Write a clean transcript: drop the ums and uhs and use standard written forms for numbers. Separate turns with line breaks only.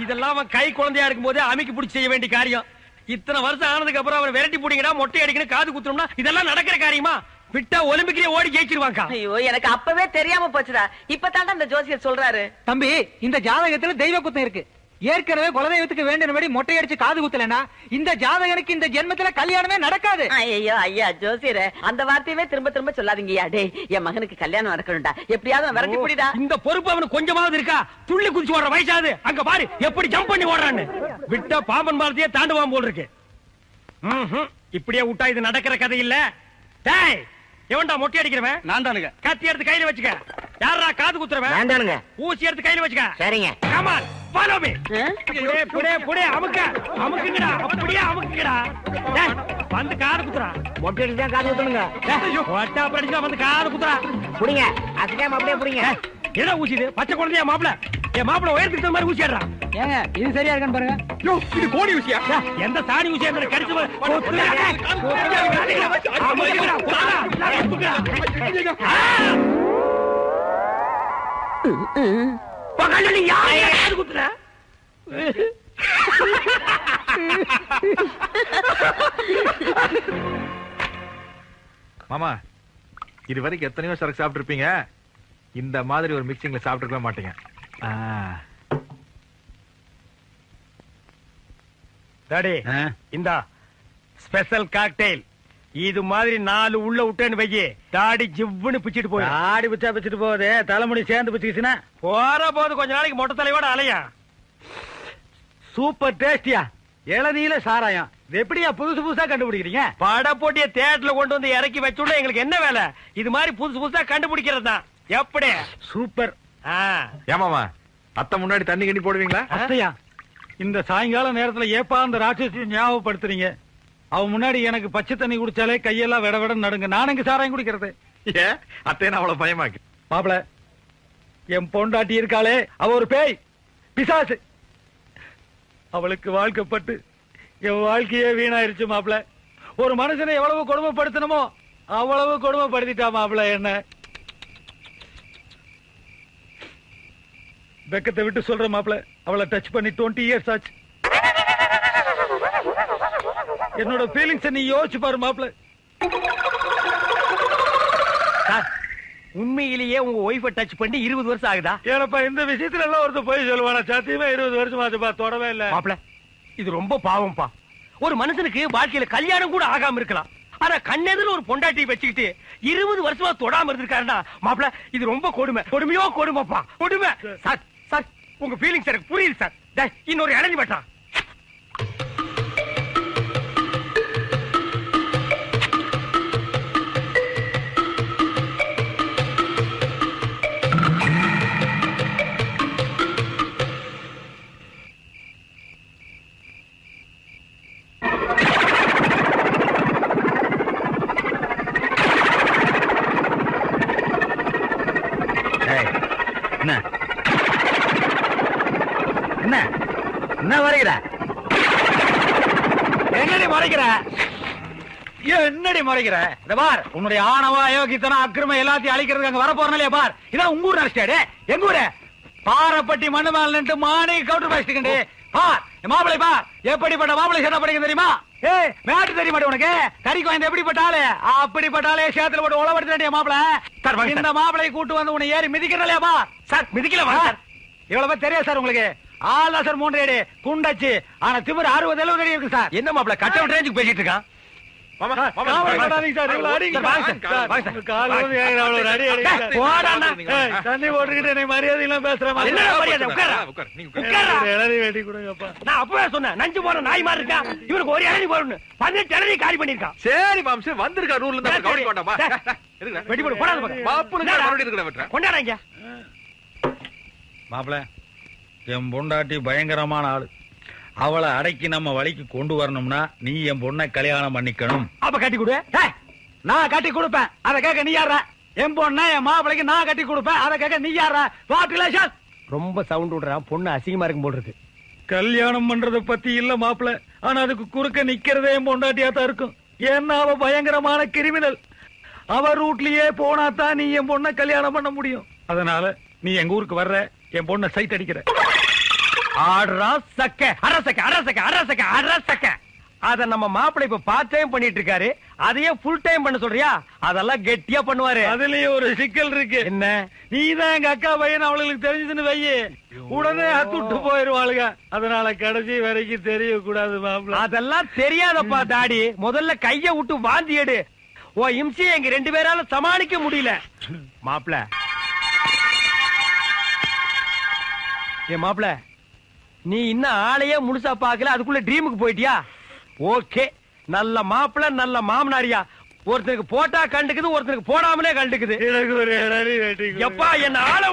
இதெல்லாம் கை குழந்தையா இருக்கும் போது அமைக்கு பிடிச்சி செய்ய வேண்டிய காரியம். இத்தனை வருஷம் ஆனதுக்கு அப்புறம் அவர் விரட்டி போட்டீங்கன்னா மொட்டை அடிக்கணும் காது குத்துறோம்னா இதெல்லாம் நடக்கிற காரியமா? விட்டா ஒலிம்பிக்லயே ஓடி ஜெயிச்சிருவாங்க.
ஐயோ எனக்கு அப்பவே தெரியாம போச்சுடா. இப்பதான் அந்த ஜோசியர் சொல்றாரு.
தம்பி இந்த ஜாதகத்துல தெய்வ குத்தம் இருக்கு. ஏற்கனவே குலதெய்வத்துக்கு வேண்டியபடி மொட்டை அடிச்சு காது குத்தலனா இந்த ஜாதகனுக்கு இந்த ஜென்மத்துல கல்யாணமே நடக்காது.
ஐயோ ஐயா ஜோசியரே அந்த வார்த்தையவே திரும்ப திரும்ப சொல்லாதீங்கயா. டேய் என் மகனுக்கு கல்யாணம் நடக்கணும்டா. எப்படியாவது விரட்டி புடிடா.
இந்த பொறுப்பு அவனுக்கு கொஞ்சமாவது இருக்கா? துள்ளி குதிச்சு ஓடுற வயசாது. அங்க பாரு எப்படி ஜம்ப் பண்ணி ஓடுறான்னு. விட்டா பாம்பன் பாலத்தையே தாண்டுவான் போல் இருக்கு. இப்படியே விட்டா இது நடக்கிற கதை இல்ல. டேய் எவன்டா மொட்டை அடிக்கிறவன்? நான் தானுங்க. கத்தி எடுத்து கையில வச்சுக்க. யாரா காது குத்துறவன்? நான் தானுங்க. ஊசி எடுத்து கையில வச்சுக்க. சரிங்க. Come on follow me. புடே அமுக்க அமுக்குங்கடா. அப்படியே அமுக்குங்கடா. டேய் வந்து காது குத்துறா. மொட்டை அடிச்சு தான் காது குத்தணுங்க. ஐயோ மொட்டை அடிச்சா வந்து காது குத்துறா. புடிங்க. அசையாம அப்படியே புடிங்க. என்ன ஊசி இது? பச்சை குழந்தையா மாப்ள? என் மாப்ள உயரத்துக்கு தகுந்த மாதிரி ஊசி ஏறா. ஏங்க இது சரியா இருக்கான்னு பாருங்க. யோ இது கோடி ஊசியா? எந்த சாணி ஊசியா இருந்தா கடிச்சு பகல்ல யாரு குத்துற?
மாமா இது வரைக்கும் எத்தனையோ சரக்கு சாப்பிட்டு இருப்பீங்க. இந்த மாதிரி ஒரு மிக்சிங்ல சாப்பிட்டுருக்க மாட்டீங்க.
டாடி இந்த ஸ்பெஷல் காக்டெயில் இது மாதிரி 4 உள்ள விட்டேன்னு வைக்கி தாடி ஜிவ்வுன்னு பிச்சிட்டு போய் தாடி பிச்சா பிச்சிட்டு போகுது. தலைமுடி சேர்ந்து பிச்சுக்கிச்சுன்னா போற போது கொஞ்ச நாளைக்கு மொட்டை தலையோட அலையா. சூப்பர் டேஸ்டியா இளநீல சாராயம். இது எப்படியா புதுசு புதுசா கண்டுபிடிக்கிறீங்க? பட போட்டிய தியேட்டர்ல கொண்டு வந்து இறக்கி வச்சுள்ள எங்களுக்கு என்ன வேலை? இது மாதிரி புதுசு புதுசா கண்டுபிடிக்கிறது தான். எப்படி சூப்பர்.
ஏமாமா அத்தை முன்னாடி தண்ணி கண்ணி போடுவீங்களா?
அத்தையா இந்த சாயங்கால நேரத்துல ஏப்பா அந்த ராட்சசி ஞாபகப்படுத்துறீங்க. அவன் முன்னாடி எனக்கு பச்சை தண்ணி குடிச்சாலே கையெல்லாம் விட விட நடுங்க. நான் எங்க சாராயம் குடிக்கிறது?
ஏன் அத்தையா அவ்வளவு பயமாக்கு?
மாப்பிள என் பொண்டாட்டி இருக்காளே அவ ஒரு பேய் பிசாசு. அவளுக்கு வாழ்க்கப்பட்டு என் வாழ்க்கையே வீணாயிருச்சு மாப்பிள. ஒரு மனுஷனை எவ்வளவு கொடுமைப்படுத்தணுமோ அவ்வளவு கொடுமைப்படுத்திட்டா மாப்பிள. என்ன வெக்கத்தை விட்டு சொல்ற மாப்பிள. அவளை டச் பண்ணி 20 இயர்ஸ் ஆச்சு. என்னோட ஃபீலிங்ஸ் நீ யோசிச்சு பாரு மாப்பிள. உண்மையிலேயே உங்க ஒய்ஃபை டச் பண்ணி 20 வருஷம் ஆகுதா? ஏனப்பா இந்த விஷயத்துல எல்லாம் ஒருத்தர் போய் சொல்லுவானா? சத்தியமா 20 வருஷம் ஆச்சுப்பா. தொடவே இல்ல மாப்பிள. இது ரொம்ப பாவம்பா. ஒரு மனுஷனுக்கு வாழ்க்கையில கல்யாணம் கூட ஆகாம இருக்கலாம். ஆனா கண்ணெதிர ஒரு பொண்டாட்டி வச்சுக்கிட்டு 20 வருஷமா தொடாம இருந்திருக்காருன்னா மாப்பிள இது ரொம்ப கொடுமை. கொடுமையோ கொடுமைப்பா கொடுமை. சார் சார் உங்க ஃபீலிங்ஸ் எனக்கு புரியுது சார். இன்னொரு இளநி பட்டா. என்ன வரைகிற? என்னடி மறைக்கிற? என்னடி மறைக்கிற? இந்த பார் உன்னுடைய ஆணவ அயோக்கியத்தனம் அக்கிரமம் எல்லாத்தையும் அழிக்கிறதுக்கு அங்க வர போறனாலே பார். இதான் உங்க ஊர் நடிச்சாடு. எங்க ஊரு பாரப்பட்டி மண்ணு மேல நின்று மானே கவுண்டர் பேசிட்டு பார். மாப்பிளை பார் எப்படிப்பட்ட மாப்பிளை சட்டை படிக்க தெரியுமா? ஏய் மேட்டு தெரிய மாட்டே உனக்கு? கறிக்கு வாய்ந்த எப்படிப்பட்டாலே அப்படிப்பட்டாலே சேத்துல போட்டு உழவடுத்த மாப்பிள. இந்த மாப்பிளை கூட்டு வந்து உன்னை ஏறி மிதிக்கிறனாலே பார். Sir மிதிக்கல sir. இவ்வளவு தெரியாது சார் உங்களுக்கு? ஆளா சார் 3 அடி குண்டாச்சு. ஆனா திமிர் 60-70 அடி இருக்கு சார். என்ன மாப்பிள கட் அவுட் ரேஞ்சுக்கு பேசிட்டு இருக்கான்? தண்ணி போட்டுக்கிட்டு மரியாதை எல்லாம் பேசுறேன். நான் அப்பவே சொன்னேன் நஞ்சு போற நாய் மாதிரி இருக்கா இவனுக்கு ஒரு இளநீ போடணும். 18 இளநீ காலி பண்ணிருக்கான். சரி மாம்சே வந்திருக்கா ரூல்ல வெடி போடு போடாத கொண்டாடாங்க. மாப்பிள என் பொண்டாட்டி பயங்கரமான ஆளு. அவளை அடக்கி நம்ம வழிக்கு கொண்டு வரணும்னா நீ என் பொண்ணை கல்யாணம் பண்ணிக்கணும். அப்ப கட்டி கொடு. நான் கட்டி கொடுப்பேன். அதை கேட்க நீ யாரா? என் பொண்ண என் மாப்பிளைக்கு நான் கட்டி கொடுப்பேன். அதை கேட்க நீ யாரா? What relation? ரொம்ப சவுண்ட் விடுறான், பொண்ணு அசிங்கமா இருக்கும் போல் இருக்கு.
கல்யாணம் பண்றத பத்தி இல்ல மாப்பிள, ஆனா அதுக்கு குறுக்க நிக்கிறதே பொண்டாட்டியா தான் இருக்கும். ஏன்னா அவ பயங்கரமான கிரிமினல். அவ ரூட்லயே போனா தான் நீ என் பொண்ண கல்யாணம் பண்ண முடியும். அதனால நீ எங்க ஊருக்கு வர்ற, என் பொண்ண சைட் அடிக்கிற.
ஆடுறா சக்க, அரசக்க அரசக்க அரசக்க அரசக்க. அத நம்ம மாப்பிள்ளை இப்ப பார்ட் டைம் பண்ணிட்டு இருக்காரு, அதையே ஃபுல் டைம் பண்ண சொல்றியா? அதெல்லாம் கெட்டியா பண்ணுவாரு.
அதுலயே ஒரு சிக்கல் இருக்கு.
என்ன?
நீதான் எங்க அக்கா பையன் அவளுக்கு தெரிஞ்சதுன்னு வையே, உடனே அத்துட்டு போயிருவாளுங்க. அதனால கடைசி வரைக்கும் தெரியக்கூடாது மாப்பிள்ள.
அதெல்லாம் தெரியாதப்பா டாடி. முதல்ல கைய விட்டு வாந்தி எடு. ஓ இம்சியை எங்க 2 பேரால சமாளிக்க முடியல. மாப்பிள்ள, ஏ மாப்பிள்ள, நீ இன்னும் ஆளையே முழுசா பாக்கல, அதுக்குள்ள ட்ரீமுக்கு போயிட்டியா? ஓகே, நல்ல மாப்பிள்ள நல்ல மாமனாரியா. ஒருத்தருக்கு போட்டா கண்டுக்குது, ஒருத்தருக்கு போடாமலே கண்டுக்குது.
எனக்கு ஒரு இடம் வெட்டி
எப்பா என்ன ஆள